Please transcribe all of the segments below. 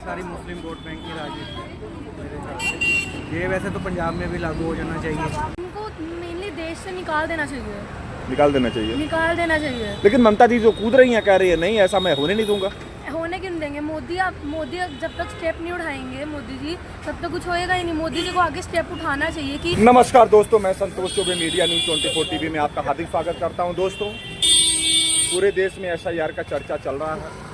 सारी मुस्लिम vote bank की राजनीति मेरे हिसाब से ये वैसे तो पंजाब में भी लागू हो जाना चाहिए। उनको मेनली देश से निकाल देना चाहिए। निकाल देना चाहिए। लेकिन ममता दी जो कूद रही हैं, कह रही है नहीं ऐसा मैं होने नहीं दूंगा। होने क्यों नहीं देंगे? मोदी जब तक स्टेप नहीं उठाएंगे मोदी जी, तब तक कुछ होएगा ही नहीं। मोदी जी को आगे स्टेप उठाना चाहिए कि। नमस्कार दोस्तों, मैं Santosh Choubey media news 24 TV में आपका हार्दिक स्वागत करता हूं। दोस्तों, पूरे देश में SIR का चर्चा चल रहा है।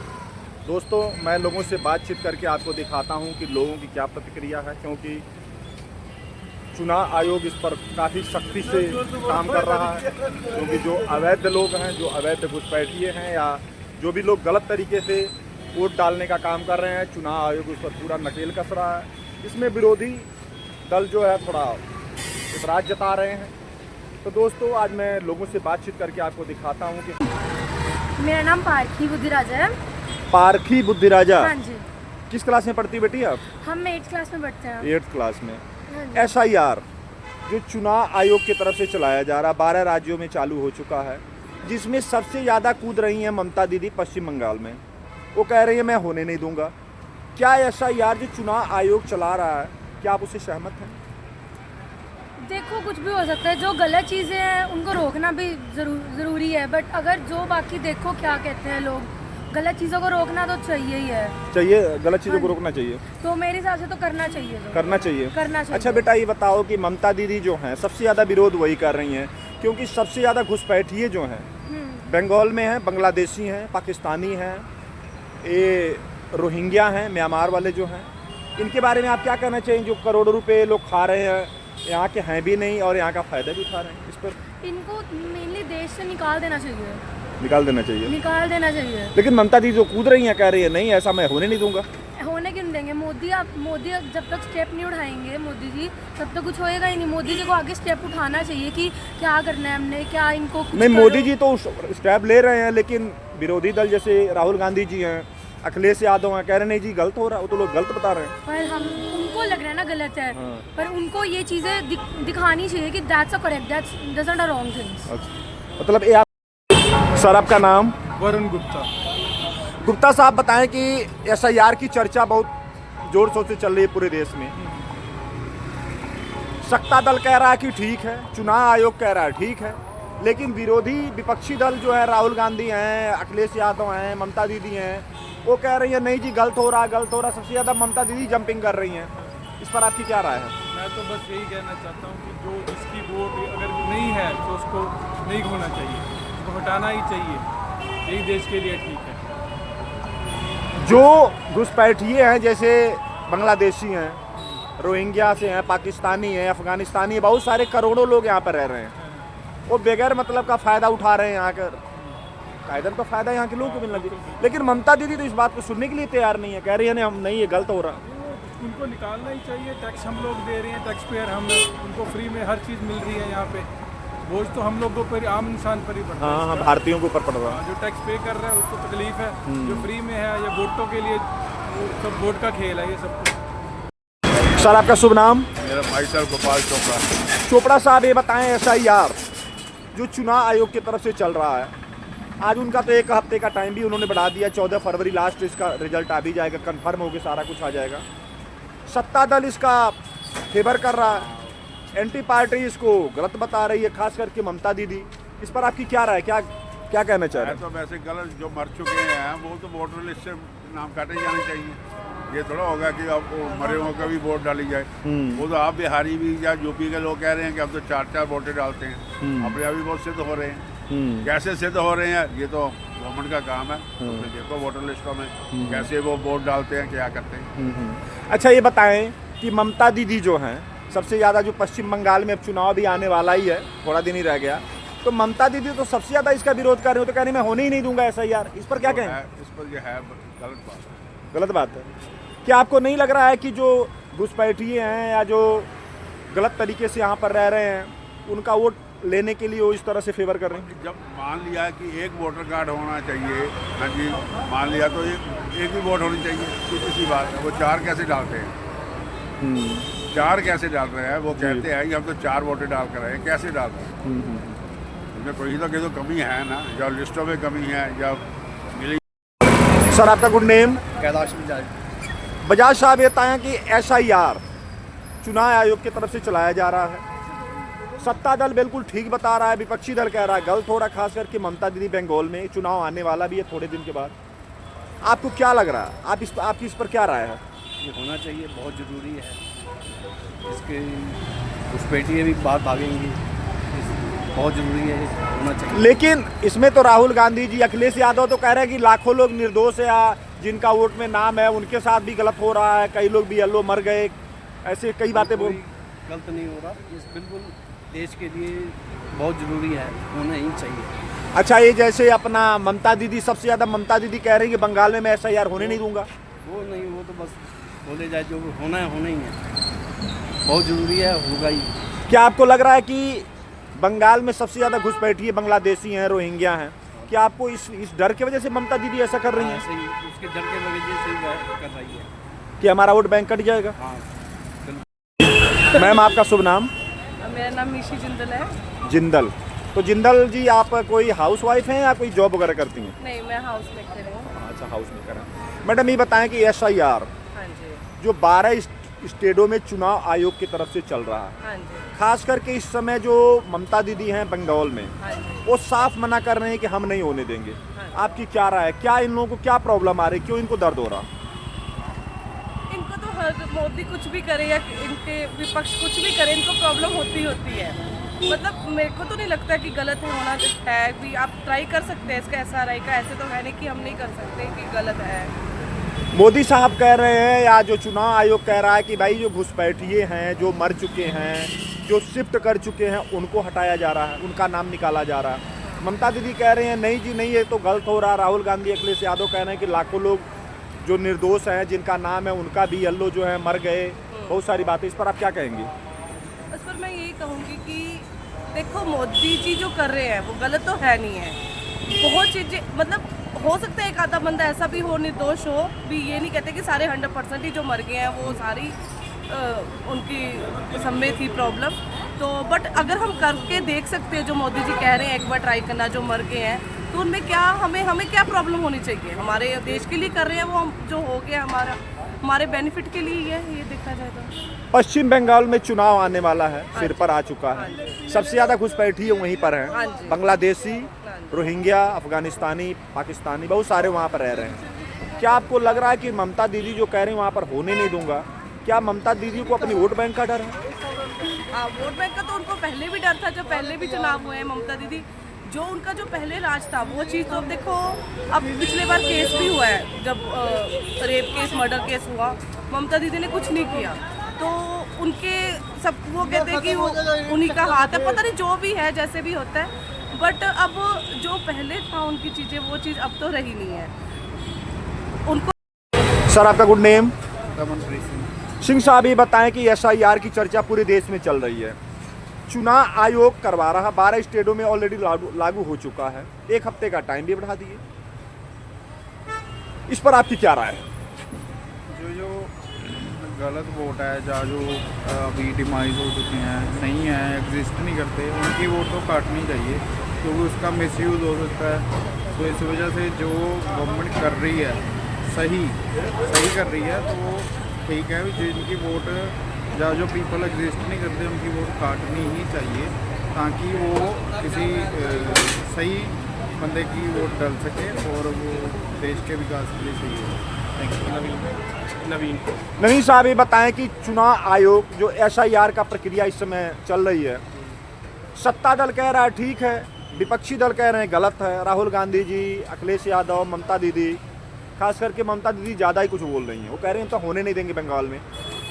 दोस्तों, मैं लोगों से बातचीत करके आपको दिखाता हूं कि लोगों की क्या प्रतिक्रिया है, क्योंकि चुनाव आयोग इस पर काफ़ी सख्ती से काम कर रहा है। क्योंकि जो अवैध लोग हैं, जो अवैध घुसपैठिए हैं, या जो भी लोग गलत तरीके से वोट डालने का काम कर रहे हैं, चुनाव आयोग उस पर पूरा नकेल कस रहा है। इसमें विरोधी दल जो है थोड़ा इतराज़ जता रहे हैं। तो दोस्तों, आज मैं लोगों से बातचीत करके आपको दिखाता हूँ कि मेरा नाम पारखी बुद्धिराजा है। पारखी बुद्धिराजा? हाँ जी। किस क्लास में पढ़ती बेटी आप? हम 8th क्लास में पढ़ते हैं। 8th क्लास में। हाँ SIR जो चुनाव आयोग की तरफ से चलाया जा रहा, 12 राज्यों में चालू हो चुका है, जिसमें सबसे ज़्यादा कूद रही हैं ममता दीदी पश्चिम बंगाल में। वो कह रही है मैं होने नहीं दूंगा। क्या SIR जो चुनाव आयोग चला रहा है, क्या आप उससे सहमत हैं? देखो, कुछ भी हो सकता है। जो गलत चीज़ें हैं उनको रोकना भी ज़रूरी है, बट अगर जो बाकी देखो क्या कहते हैं लोग, गलत चीज़ों को रोकना तो चाहिए ही है। चाहिए, गलत चीज़ों को रोकना चाहिए। तो मेरे हिसाब से तो करना चाहिए। करना चाहिए। अच्छा बेटा, ये बताओ कि ममता दीदी जो हैं सबसे ज़्यादा विरोध वही कर रही हैं, क्योंकि सबसे ज़्यादा घुसपैठिए जो हैं बंगाल में हैं, बांग्लादेशी हैं, पाकिस्तानी हैं, ये रोहिंग्या हैं, म्यांमार वाले जो हैं। इनके बारे में आप क्या कहना चाहिए? जो करोड़ों रुपए लोग खा रहे हैं, यहाँ के हैं भी नहीं और यहाँ का फ़ायदा भी उठा रहे हैं। इस पर इनको मेनली देश से निकाल देना चाहिए। निकाल देना चाहिए। लेकिन ममता दी जो कूद रही हैं, कह रही है नहीं ऐसा मैं होने नहीं दूंगा। होने क्यों नहीं देंगे? मोदी जब तक स्टेप नहीं उठाएंगे मोदी जी, तब तक कुछ होएगा ही नहीं। मोदी जी को आगे स्टेप उठाना चाहिए कि क्या करना है हमने, क्या इनको कुछ नहीं। मोदी जी तो स्टेप ले रहे हैं, लेकिन विरोधी दल जैसे राहुल गांधी जी हैं, अखिलेश यादव हैं, कह रहे नहीं जी गलत हो रहा है। वो तो लोग गलत बता रहे हैं। पर उनको लग रहा है ना गलत है। हाँ। पर उनको ये चीज़ें दिखानी चाहिए कि that's a correct, that's doesn't a wrong things. मतलब ये सर, आपका नाम? वरुण गुप्ता। गुप्ता साहब, बताएं कि SIR की चर्चा बहुत जोर शोर से चल रही है पूरे देश में। सत्ता दल कह रहा है कि ठीक है, चुनाव आयोग कह रहा है ठीक है, लेकिन विरोधी विपक्षी दल जो है, राहुल गांधी हैं, अखिलेश यादव हैं, ममता दीदी हैं, वो कह रही है नहीं जी गलत हो रहा है, गलत हो रहा है। सबसे ज़्यादा ममता दीदी जंपिंग कर रही हैं। इस पर आपकी क्या राय है? मैं तो बस यही कहना चाहता हूँ कि जो जिसकी वोट अगर नहीं है तो उसको नहीं होना चाहिए, उसको हटाना ही चाहिए। यही देश के लिए ठीक है। जो घुसपैठिए हैं, जैसे बांग्लादेशी हैं, रोहिंग्या से हैं, पाकिस्तानी हैं, अफगानिस्तानी, बहुत सारे करोड़ों लोग यहाँ पर रह रहे हैं, वो बगैर मतलब का फ़ायदा उठा रहे हैं। यहाँ का कायदन का फ़ायदा यहाँ के लोगों को मिलना चाहिए, लेकिन ममता दीदी तो इस बात को सुनने के लिए तैयार नहीं है। कह रही है हम नहीं, ये गलत हो रहा। उनको निकालना ही चाहिए। टैक्स हम लोग दे रहे हैं, टैक्स पेयर हम, उनको फ्री में हर चीज़ मिल रही है। यहाँ पे बोझ तो हम लोगों पर, आम इंसान पर ही पड़ रहा है। हाँ, भारतीयों के ऊपर पड़ रहा है। जो टैक्स पे कर रहा है उसको तकलीफ है, जो फ्री में है या वोटों के लिए, वो सब वोट का खेल है ये सब कुछ। सर, आपका शुभ नाम? मेरा भाई साहब गोपाल चोपड़ा। चोपड़ा साहब, ये बताएं SIR जो चुनाव आयोग की तरफ से चल रहा है, आज उनका तो 1 हफ्ते का टाइम भी उन्होंने बढ़ा दिया। 14 फरवरी लास्ट इसका रिजल्ट आ भी जाएगा, कंफर्म होकर सारा कुछ आ जाएगा। सत्ता दल इसका फेवर कर रहा है, एंटी पार्टी इसको गलत बता रही है, खास करके ममता दीदी। इस पर आपकी क्या राय, क्या कहना चाह रहे हैं? तो वैसे गलत, जो मर चुके हैं वो तो वोटर लिस्ट से नाम काटे जाने चाहिए। ये थोड़ा होगा कि अब मरे हुओं का भी वोट डाली जाए। वो तो आप बिहारी भी या यूपी के लोग कह रहे हैं कि अब तो 4-4 वोटें डालते हैं। अपने अभी बहुत सिद्ध हो रहे हैं। कैसे सिद्ध हो रहे हैं ये तो गवर्नमेंट का काम है। तो देखो वोटर लिस्टों में कैसे वो वोट डालते हैं, क्या करते हैं। अच्छा, ये बताएं कि ममता दीदी जो हैं सबसे ज़्यादा, जो पश्चिम बंगाल में अब चुनाव भी आने वाला ही है, थोड़ा दिन ही रह गया, तो ममता दीदी तो सबसे ज़्यादा इसका विरोध कर रहे हो, तो कह रही मैं होने ही नहीं दूंगा SIR। इस पर क्या कहें? इस पर जो है गलत बात है। गलत बात है। क्या आपको नहीं लग रहा है कि जो घुसपैठिए हैं या जो गलत तरीके से यहाँ पर रह रहे हैं, उनका वोट लेने के लिए वो इस तरह से फेवर कर रहे हैं? जब मान लिया कि एक वोटर कार्ड होना चाहिए, हाँ जी, मान लिया तो एक ही वोट होनी चाहिए, तो इसी बात है। वो 4 कैसे डालते हैं? 4 कैसे डाल रहे हैं? वो कहते हैं कि हम तो 4 वोटें डाल कर रहे हैं, कैसे डाल रहे हैं? उनमें कोई तो कमी है ना, या लिस्टों में कमी है, या मिली। सर, आपका गुड नेम? कैलाश मिजाज। बजाज साहब ये बताएं कि SIR चुनाव आयोग की तरफ से चलाया जा रहा है, सत्ता दल बिल्कुल ठीक बता रहा है, विपक्षी दल कह रहा है गलत हो रहा है, खास करके ममता दीदी बंगाल में चुनाव आने वाला भी है थोड़े दिन के बाद। आपको क्या लग रहा है, आपकी इस पर क्या राय है? ये होना चाहिए, बहुत ज़रूरी है। इसके घुसपैठिए भी बात भागेंगी, बहुत ज़रूरी है, होना चाहिए। लेकिन इसमें तो राहुल गांधी जी, अखिलेश यादव तो कह रहे हैं कि लाखों लोग निर्दोष है, जिनका वोट में नाम है उनके साथ भी गलत हो रहा है, कई लोग भी येल्लो मर गए, ऐसे कई बातें बोल। गलत नहीं हो रहा, ये बिल्कुल देश के लिए बहुत ज़रूरी है, होना ही चाहिए। अच्छा, ये जैसे अपना ममता दीदी, सबसे ज़्यादा ममता दीदी कह रही है कि बंगाल में मैं SIR होने नहीं दूंगा। वो नहीं, वो तो बस बोले जाए, जो होना है होना ही है, बहुत ज़रूरी है, होगा ही। क्या आपको लग रहा है कि बंगाल में सबसे ज़्यादा घुसपैठिए बांग्लादेशी हैं, रोहिंग्या हैं? क्या आपको इस डर की वजह से ममता दीदी ऐसा कर रही हैं? सही, उसके डर के वजह से ही कर रही है कि हमारा वोट बैंक कट जाएगा? हाँ। मैम, आपका शुभ नाम? मेरा नाम निशी जिंदल है। जिंदल। तो जिंदल जी, आप कोई हाउसवाइफ हैं या कोई जॉब वगैरह करती हैं? नहीं, मैं हाउस मेकर हूँ। अच्छा, हाउस मेकर हैं। मैडम, ये बताएं कि SIR हाँ जी, जो 12 स्टेटों में चुनाव आयोग की तरफ से चल रहा है, हाँ जी, खास करके इस समय जो ममता दीदी हैं बंगाल में, हाँ जी। वो साफ मना कर रहे हैं कि हम नहीं होने देंगे। हाँ। आपकी क्या राय है? क्या इन लोगों को क्या प्रॉब्लम आ रही है, क्यों इनको दर्द हो रहा? इनको तो हर मोदी कुछ भी करे या इनके विपक्ष कुछ भी करे, इनको प्रॉब्लम होती है। मतलब मेरे को तो नहीं लगता कि गलत होना है भी। आप ट्राई कर सकते हैं इसका SRI का, ऐसे तो है नहीं कि हम नहीं कर सकते कि गलत है। मोदी साहब कह रहे हैं या जो चुनाव आयोग कह रहा है कि भाई जो घुसपैठिए हैं, जो मर चुके हैं, जो शिफ्ट कर चुके हैं, उनको हटाया जा रहा है, उनका नाम निकाला जा रहा है। ममता दीदी कह रहे हैं नहीं जी नहीं, ये तो गलत हो रहा है। राहुल गांधी, अखिलेश यादव कह रहे हैं कि लाखों लोग जो निर्दोष हैं, जिनका नाम है, उनका भी येल्लो जो है मर गए। बहुत सारी बातें, इस पर आप क्या कहेंगे? इस पर मैं यही कहूँगी कि देखो, मोदी जी जो कर रहे हैं वो गलत तो है नहीं है। बहुत चीज़ें, मतलब हो सकता है एक आधा बंदा ऐसा भी हो, निर्दोष हो भी, ये नहीं कहते कि सारे 100% ही जो मर गए हैं वो सारी उनकी सब में थी प्रॉब्लम। तो बट अगर हम करके देख सकते हैं जो मोदी जी कह रहे हैं, एक बार ट्राई करना, जो मर गए हैं, तो उनमें क्या हमें क्या प्रॉब्लम होनी चाहिए? हमारे देश के लिए कर रहे हैं वो, हम जो हो गया हमारे बेनिफिट के लिए ही है, ये देखा जाए तो। पश्चिम बंगाल में चुनाव आने वाला है, सिर पर आ चुका हाँ है। जी। सबसे ज़्यादा घुसपैठिए वहीं पर हाँ हैं, जी। बांग्लादेशी, हाँ जी। रोहिंग्या, अफगानिस्तानी, पाकिस्तानी, बहुत सारे वहाँ पर रह रहे हैं। क्या आपको लग रहा है कि ममता दीदी जो कह रही हैं वहाँ पर होने नहीं दूंगा, क्या ममता दीदी को अपनी वोट बैंक का डर है? हाँ, वोट बैंक का तो उनको पहले भी डर था, जब पहले भी चुनाव हुए हैं। ममता दीदी जो उनका जो पहले राज था वो चीज़ तो देखो, अब पिछले बार केस भी हुआ है, जब रेप केस, मर्डर केस हुआ, ममता दीदी ने कुछ नहीं किया। तो उनके सब वो कहते हैं कि वो उन्हीं का हाथ है, पता नहीं जो भी है, जैसे भी होता है। बट अब जो पहले था उनकी चीज़ें, वो चीज़ अब तो रही नहीं है उनको। सर, आपका गुड नेम? रमनप्रीत सिंह। सिंह साहब, ये बताएं कि SIR की चर्चा पूरे देश में चल रही है, चुनाव आयोग करवा रहा, 12 स्टेटों में ऑलरेडी लागू हो चुका है, 1 हफ्ते का टाइम भी बढ़ा दिए। इस पर आपकी क्या राय है? जो गलत वोट है, या जो अभी डिमाइज हो चुके हैं, नहीं है, एग्जिस्ट नहीं करते, उनकी वोट तो काटनी चाहिए, क्योंकि उसका मिसयूज़ हो सकता है। तो इस वजह से जो गवर्नमेंट कर रही है सही कर रही है, तो वो ठीक है। जिनकी वोट या जो पीपल एग्जिस्ट नहीं करते, उनकी वोट काटनी ही चाहिए, ताकि वो किसी सही बंदे की वोट डाल सके और वो देश के विकास के लिए सही हो। Thank you. नवीन साहब, ये बताएं कि चुनाव आयोग जो SIR का प्रक्रिया इस समय चल रही है, सत्ता दल कह रहा है ठीक है, विपक्षी दल कह रहे हैं गलत है। राहुल गांधी जी, अखिलेश यादव, ममता दीदी, खास करके ममता दीदी ज़्यादा ही कुछ बोल रही हैं, वो कह रहे हैं तो होने नहीं देंगे बंगाल में।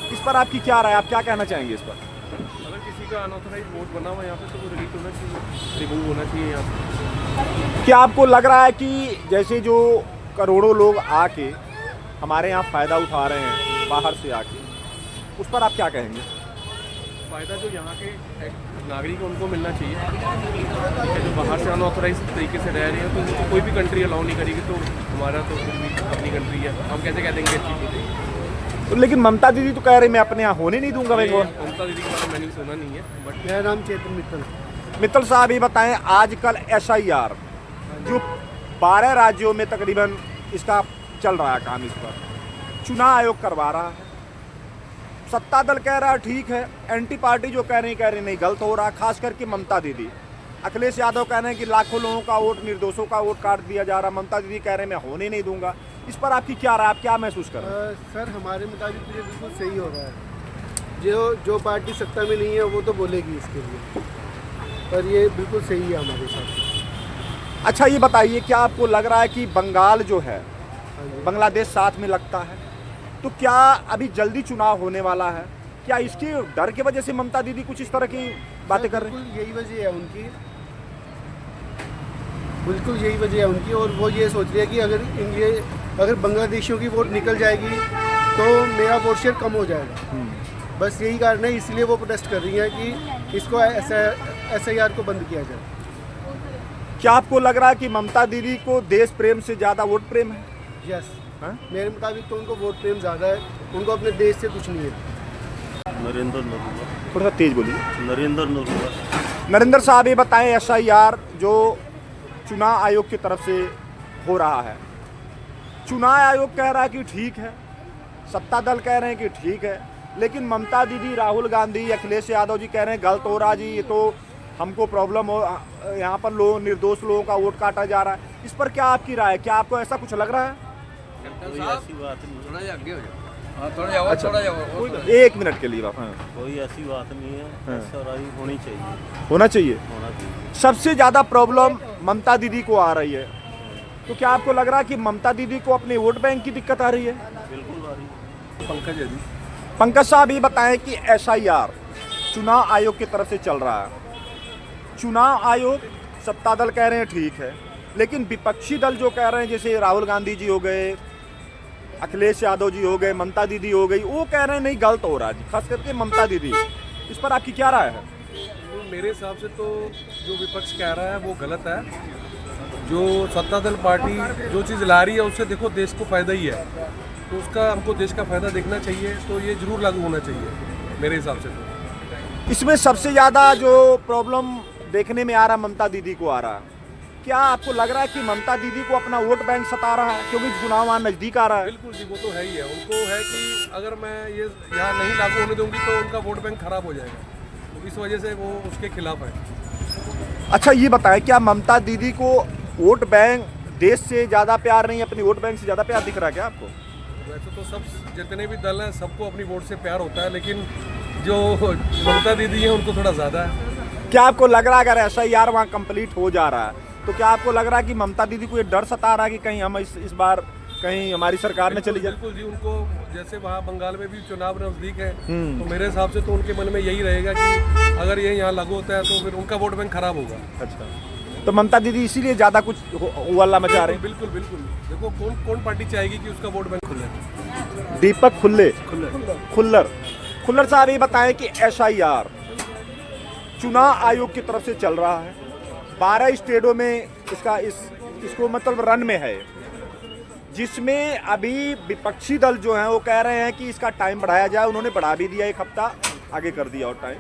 इस पर आपकी क्या राय, आप क्या कहना चाहेंगे इस पर? अगर किसी का अनऑथराइज वोट बना हुआ यहाँ पे, तो वो डिलीट होना चाहिए, रिमूव होना चाहिए यहाँ पे। क्या आपको लग रहा है कि जैसे जो करोड़ों लोग आके हमारे यहाँ फ़ायदा उठा रहे हैं बाहर से आके, उस पर आप क्या कहेंगे? फ़ायदा जो यहाँ के नागरिक हैं उनको मिलना चाहिए, ठीक है। जो बाहर से अनऑथराइज तरीके से रह रहे हैं, तो उनको कोई भी कंट्री अलाउ नहीं करेगी, तो हमारा तो फिर भी अपनी कंट्री है, हम कैसे कह देंगे अच्छी चीज़ें। तो लेकिन ममता दीदी तो कह रही मैं अपने यहाँ होने नहीं दूंगा बंगाल। ममता दीदी के बारे में मैंने सुना नहीं है, बट मेरा नाम चेतन मित्तल। मित्तल साहब, ये बताएं आजकल SIR जो 12 राज्यों में तकरीबन इसका चल रहा है काम, इस पर चुनाव आयोग करवा रहा है, सत्ता दल कह रहा है ठीक है, एंटी पार्टी जो कह रही नहीं गलत हो रहा, खास करके ममता दीदी। अखिलेश यादव कह रहे हैं कि लाखों लोगों का वोट, निर्दोषों का वोट काट दिया जा रहा, ममता दीदी कह रहे हैं मैं होने नहीं दूंगा। इस पर आपकी क्या राय, आप क्या महसूस कर रहे हैं? सर हमारे मुताबिक तो ये बिल्कुल सही हो रहा है। जो पार्टी सत्ता में नहीं है वो तो बोलेगी इसके लिए, पर ये बिल्कुल सही है हमारे साथ। अच्छा ये बताइए, क्या आपको लग रहा है कि बंगाल जो है, बांग्लादेश साथ में लगता है, तो क्या अभी जल्दी चुनाव होने वाला है? क्या इसके डर की वजह से ममता दीदी कुछ इस तरह की बातें कर रही हैं? बिल्कुल यही वजह है उनकी, बिल्कुल यही वजह है उनकी। और वो ये सोच रही है कि अगर बांग्लादेशियों की वोट निकल जाएगी तो मेरा वोट शेयर कम हो जाएगा। बस यही कारण है, इसलिए वो प्रोटेस्ट कर रही है कि इसको SIR को बंद किया जाए। क्या आपको लग रहा है कि ममता दीदी को देश प्रेम से ज़्यादा वोट प्रेम है? यस, हाँ? मेरे मुताबिक तो उनको वोट प्रेम ज़्यादा है, उनको अपने देश से कुछ नहीं है। नरेंद्र नरूला। थोड़ा सा तेज बोलिए। नरेंद्र नरूला। नरेंद्र साहब ये बताएं, SIR जो चुनाव आयोग की तरफ से हो रहा है, चुनाव आयोग कह रहा है कि ठीक है, सत्ता दल कह रहे हैं कि ठीक है, लेकिन ममता दीदी, राहुल गांधी, अखिलेश यादव जी कह रहे हैं गलत हो रहा जी, ये तो हमको प्रॉब्लम हो, यहाँ पर लोग, निर्दोष लोगों का वोट काटा जा रहा है। इस पर क्या आपकी राय है? क्या आपको ऐसा कुछ लग रहा है? कोई ऐसी बात नहीं है। अच्छा, एक मिनट के लिए हाँ। कोई ऐसी बात नहीं है। हाँ। SRI होनी चाहिए, होना चाहिए। होना चाहिए। सबसे ज़्यादा प्रॉब्लम ममता दीदी को आ रही है, तो क्या आपको लग रहा है कि ममता दीदी को अपने वोट बैंक की दिक्कत आ रही है? बिल्कुल आ रही है। पंकज है जी। पंकज साहब ये बताएं कि SIR चुनाव आयोग की तरफ से चल रहा है, चुनाव आयोग, सत्ता दल कह रहे हैं ठीक है, लेकिन विपक्षी दल जो कह रहे हैं, जैसे राहुल गांधी जी हो गए, अखिलेश यादव जी हो गए, ममता दीदी हो गई, वो कह रहे हैं नहीं गलत हो रहा है, खास करके ममता दीदी। इस पर आपकी क्या राय है? मेरे हिसाब से तो जो विपक्ष कह रहा है वो गलत है। जो सत्तादल पार्टी जो चीज़ ला रही है उससे देखो देश को फ़ायदा ही है, तो उसका हमको देश का फ़ायदा देखना चाहिए, तो ये ज़रूर लागू होना चाहिए मेरे हिसाब से। तो इसमें सबसे ज़्यादा जो प्रॉब्लम देखने में आ रहा, ममता दीदी को आ रहा, क्या आपको लग रहा है कि ममता दीदी को अपना वोट बैंक सता रहा है, क्योंकि चुनाव वहाँ नज़दीक आ रहा है? बिल्कुल जी, वो तो है ही है। उनको है कि अगर मैं ये यहाँ नहीं लागू होने दूंगी तो उनका वोट बैंक खराब हो जाएगा, तो इस वजह से वो उसके खिलाफ है। अच्छा ये बताएं, क्या ममता दीदी को वोट बैंक देश से ज़्यादा प्यार नहीं, अपनी वोट बैंक से ज़्यादा प्यार दिख रहा है क्या आपको? वैसे तो सब जितने भी दल हैं सबको अपनी वोट से प्यार होता है, लेकिन जो ममता दीदी है उनको थोड़ा ज़्यादा है। क्या आपको लग रहा है अगर SIR वहाँ कंप्लीट हो जा रहा है, तो क्या आपको लग रहा है कि ममता दीदी को ये डर सता रहा है कि कहीं हम इस बार कहीं हमारी सरकार ने चली जाए? बिल्कुल जी, उनको जैसे वहाँ बंगाल में भी चुनाव नज़दीक है, तो मेरे हिसाब से तो उनके मन में यही रहेगा कि अगर ये यहाँ लागू होता है तो फिर उनका वोट बैंक खराब होगा। अच्छा, तो ममता दीदी इसीलिए ज़्यादा कुछ हल्ला मचा रही? बिल्कुल बिल्कुल। देखो कौन पार्टी चाहेगी कि उसका वोट बैंक खुले? दीपक खुल्लर साहब ये बताएं कि SIR चुनाव आयोग की तरफ से चल रहा है, 12 स्टेटों में इसको मतलब रन में है, जिसमें अभी विपक्षी दल जो हैं वो कह रहे हैं कि इसका टाइम बढ़ाया जाए। उन्होंने बढ़ा भी दिया, 1 हफ्ता आगे कर दिया, और टाइम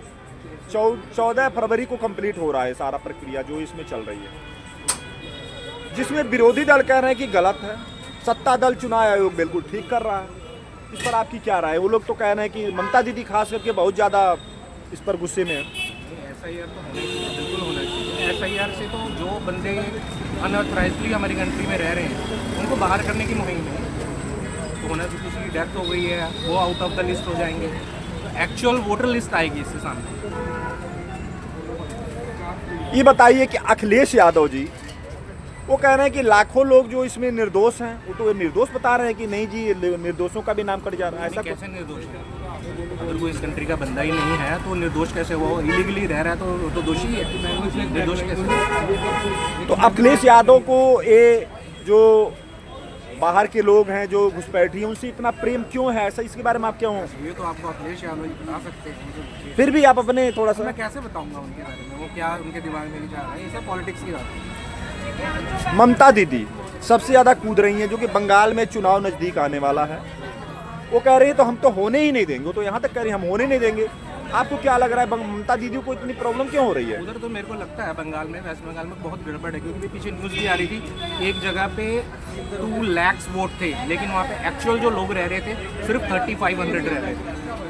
14 फरवरी को कंप्लीट हो रहा है सारा प्रक्रिया जो इसमें चल रही है, जिसमें विरोधी दल कह रहे हैं कि गलत है, सत्ता दल चुनाव आयोग बिल्कुल ठीक कर रहा है। इस पर आपकी क्या राय है? वो लोग तो कह रहे हैं कि ममता दीदी खास करके बहुत ज़्यादा इस पर गुस्से में है। SIR तो बिल्कुल होना चाहिए। SIR से तो जो बंदे अनऑथराइजली हमारी कंट्री में रह रहे हैं उनको बाहर करने की मुहिम है, तो होना चाहिए। किसी की डेथ हो गई है वो आउट ऑफ द लिस्ट हो जाएंगे, तो एक्चुअल वोटर लिस्ट आएगी इससे सामने। ये बताइए कि अखिलेश यादव जी वो कह रहे हैं कि लाखों लोग जो इसमें निर्दोष हैं, वो तो निर्दोष बता रहे हैं कि नहीं जी निर्दोषों का भी नाम कट जा रहा है। ऐसा कैसे निर्दोष है? अगर कोई इस कंट्री का बंदा ही नहीं है तो निर्दोष कैसे? वो इलीगली रह रहा है तो दोषी है, निर्दोष कैसे? तो अखिलेश यादव को ये जो बाहर के लोग हैं, जो घुसपैठी हैं, उनसे इतना प्रेम क्यों है? ऐसा इसके बारे में आप क्या हो? ये तो आपको अखिलेश यादव जी बता सकते हैं। फिर भी आप अपने थोड़ा सा। मैं कैसे बताऊंगा उनके बारे में, वो क्या उनके दिमाग में जा रहा है? ये सब पॉलिटिक्स की बात है। ममता दीदी सबसे ज़्यादा कूद रही हैं, जो कि बंगाल में चुनाव नज़दीक आने वाला है। वो कह रही है तो हम तो होने ही नहीं देंगे, वो तो यहाँ तक कह रही है हम होने नहीं देंगे, आपको क्या लग रहा है ममता दीदी को इतनी प्रॉब्लम क्यों हो रही है? उधर तो मेरे को लगता है बंगाल में, वेस्ट बंगाल में बहुत गड़बड़ है, क्योंकि पीछे न्यूज़ भी आ रही थी एक जगह पे 2 लाख वोट थे, लेकिन वहाँ पे एक्चुअल जो लोग रह रहे थे सिर्फ 3500 रह रहे थे।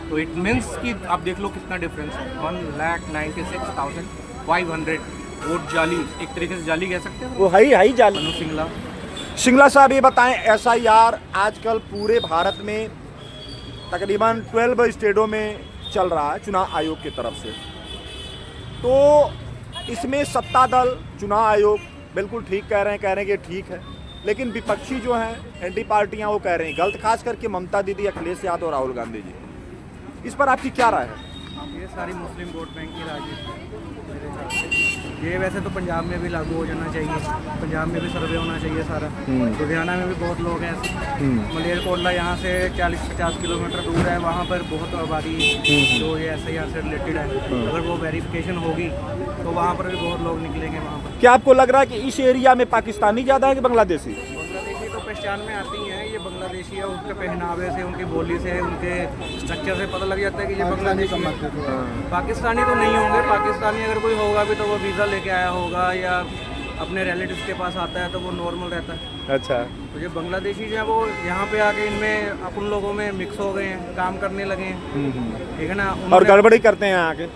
तो इट मीन्स कि आप देख लो कितना डिफरेंस है। 1,96,500 वोट जाली, एक तरीके से जाली कह सकते हैं वो हाई जाली। मनु सिंगला। सिंगला साहब ये बताएं, SIR आजकल पूरे भारत में तकरीबन 12 स्टेटों में चल रहा है चुनाव आयोग की तरफ से, तो इसमें सत्ता दल चुनाव आयोग बिल्कुल ठीक कह रहे हैं कि ठीक है, लेकिन विपक्षी जो हैं एंटी पार्टियां वो कह रही हैं गलत, खास करके ममता दीदी, अखिलेश यादव और राहुल गांधी जी। इस पर आपकी क्या राय है? ये सारी मुस्लिम वोट बैंक की राजनीति मेरे हिसाब से। ये वैसे तो पंजाब में भी लागू हो जाना चाहिए, पंजाब में भी सर्वे होना चाहिए सारा। लुधियाना में भी बहुत लोग हैं ऐसे। मलेरकोटला यहाँ से 40-50 किलोमीटर दूर है, वहाँ पर बहुत आबादी जो ये SIR से रिलेटेड है, अगर वो वेरिफिकेशन होगी तो वहाँ पर भी बहुत लोग निकलेंगे वहाँ पर। क्या आपको लग रहा है कि इस एरिया में पाकिस्तानी ज़्यादा है कि बांग्लादेशी? बांग्लादेशी तो पहचान में आती हैं, ये बांग्लादेशी है, उनके पहनावे से, उनकी बोली से, उनके स्ट्रक्चर से पता लग जाता है कि ये बांग्लादेशी है। पाकिस्तानी तो नहीं होंगे, पाकिस्तानी अगर कोई होगा भी तो वो वीज़ा लेके आया होगा या अपने रिलेटिव्स के पास आता है तो वो नॉर्मल रहता है। अच्छा, तो जो बांग्लादेशी जो है वो यहाँ पे आके इनमें अपन लोगों में मिक्स हो गए हैं, काम करने लगे हैं, ठीक है ना। और गड़बड़ी करते हैं आके।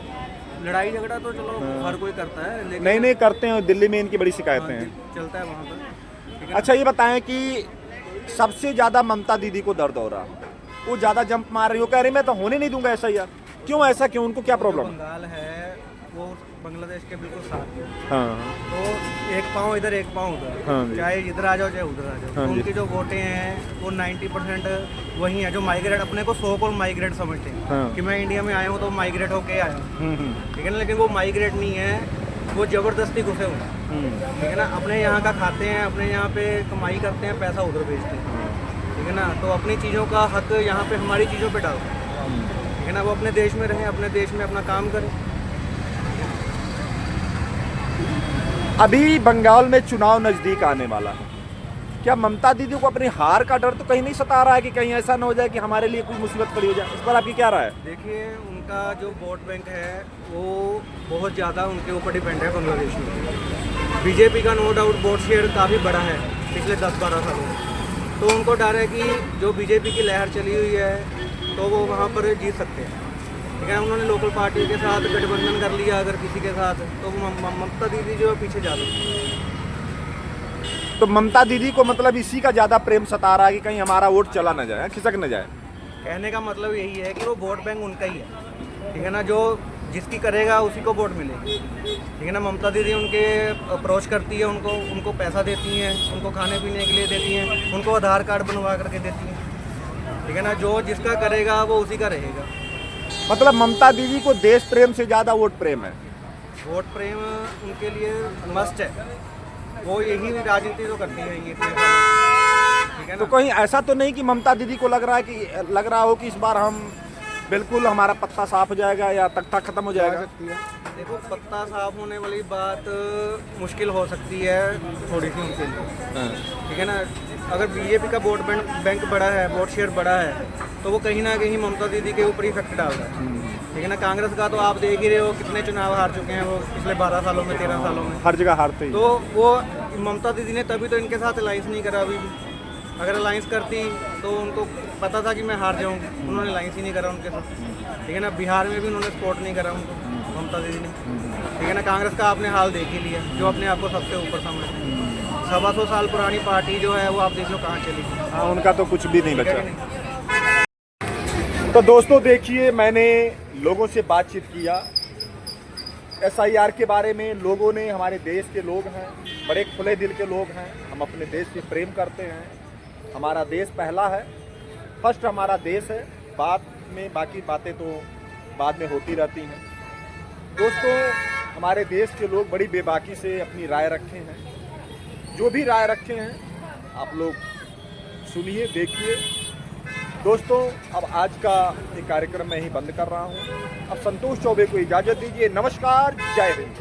लड़ाई झगड़ा तो चलो हर कोई करता है, लेकिन नहीं करते हैं, दिल्ली में इनकी बड़ी शिकायतें हैं। चलता है वहाँ पर। अच्छा ये बताएं कि सबसे ज़्यादा ममता दीदी को दर्द हो रहा, वो ज़्यादा जंप मार रही हो, कह रही मैं तो होने नहीं दूंगा SIR। क्यों ऐसा, क्यों, उनको क्या प्रॉब्लम? बंगाल है वो बांग्लादेश के बिल्कुल साथ है, हाँ, तो एक पाँव इधर एक पाँव उधर, हाँ जी। चाहे इधर आ जाओ चाहे उधर आ जाओ। हाँ तो जी। उनकी जो वोटें हैं वो 90% वही है जो माइग्रेट, अपने को 100 माइग्रेट समझते हैं हाँ। कि मैं इंडिया में आया हूँ तो माइग्रेट होके आया हूँ, ठीक है ना। लेकिन वो माइग्रेट नहीं है, वो ज़बरदस्ती घुसे हुए हैं, ठीक है ना। अपने यहाँ का खाते हैं, अपने यहाँ पे कमाई करते हैं, पैसा उधर भेजते हैं, ठीक है ना। तो अपनी चीज़ों का हक यहाँ पे हमारी चीज़ों पे डालते हैं, ठीक है ना। वो अपने देश में रहें, अपने देश में अपना काम करें। अभी बंगाल में चुनाव नज़दीक आने वाला है, क्या ममता दीदी को अपनी हार का डर तो कहीं नहीं सता रहा है कि कहीं ऐसा ना हो जाए कि हमारे लिए कोई मुसीबत खड़ी हो जाए? इस पर आपकी क्या राय है? देखिए, उनका जो वोट बैंक है वो बहुत ज़्यादा उनके ऊपर डिपेंड है बांग्लादेश में। बीजेपी का नो डाउट वोट शेयर काफ़ी बड़ा है पिछले 10-12 सालों में, तो उनको डर है कि जो बीजेपी की लहर चली हुई है तो वो वहाँ पर जीत सकते हैं, ठीक है। उन्होंने लोकल पार्टी के साथ गठबंधन कर लिया अगर किसी के साथ, तो ममता दीदी जो है पीछे जा सकती है। तो ममता दीदी को मतलब इसी का ज़्यादा प्रेम सता रहा है कि कहीं हमारा वोट चला ना जाए, खिसक ना जाए। कहने का मतलब यही है कि वो वोट बैंक उनका ही है, ठीक है ना। जो जिसकी करेगा उसी को वोट मिलेगी, ठीक है ना। ममता दीदी उनके अप्रोच करती है, उनको पैसा देती हैं, उनको खाने पीने के लिए देती हैं, उनको आधार कार्ड बनवा करके देती हैं, ठीक है ना। जो जिसका करेगा वो उसी का रहेगा। मतलब ममता दीदी को देश प्रेम से ज़्यादा वोट प्रेम है। वोट प्रेम उनके लिए मस्ट है, वो यही राजनीति तो करती है ये, ठीक है तो ना। कहीं ऐसा तो नहीं कि ममता दीदी को लग रहा हो कि इस बार हम बिल्कुल हमारा पत्ता साफ हो जाएगा या तख्ता खत्म हो जाएगा? देखो, पत्ता साफ होने वाली बात मुश्किल हो सकती है थोड़ी सी उनके लिए, ठीक है ना। अगर बीजेपी का वोट बैंक बड़ा है, वोट शेयर बड़ा है, तो वो कहीं ना कहीं ममता दीदी के ऊपर ही इफेक्ट डाल रहा है, ठीक है ना। कांग्रेस का तो आप देख ही रहे हो कितने चुनाव हार चुके हैं वो पिछले 12 सालों में, 13 सालों में, हर जगह हारते ही। तो वो ममता दीदी ने तभी तो इनके साथ अलाइंस नहीं करा अभी भी। अगर अलाइंस करती तो उनको पता था कि मैं हार जाऊंगी, उन्होंने अलाइंस ही नहीं करा उनके साथ, ठीक है ना। बिहार में भी उन्होंने सपोर्ट नहीं करा उनको, ममता दीदी ने, ठीक है ना। कांग्रेस का आपने हाल देख ही लिया, जो अपने आप को सबसे ऊपर समझते हैं। 125 साल पुरानी पार्टी जो है वो आप देख लो कहाँ चली गई। हाँ, उनका तो कुछ भी नहीं ठीक है बचा। कि नहीं? तो दोस्तों देखिए, मैंने लोगों से बातचीत किया SIR के बारे में। लोगों ने, हमारे देश के लोग हैं, बड़े खुले दिल के लोग हैं, हम अपने देश से प्रेम करते हैं, हमारा देश पहला है, फर्स्ट हमारा देश है, बाद में बाकी बातें तो बाद में होती रहती हैं। दोस्तों, हमारे देश के लोग बड़ी बेबाकी से अपनी राय रखे हैं, जो भी राय रखे हैं आप लोग सुनिए, देखिए। दोस्तों, अब आज का ये कार्यक्रम मैं ही बंद कर रहा हूँ। अब संतोष चौबे को इजाज़त दीजिए। नमस्कार, जय हिंद।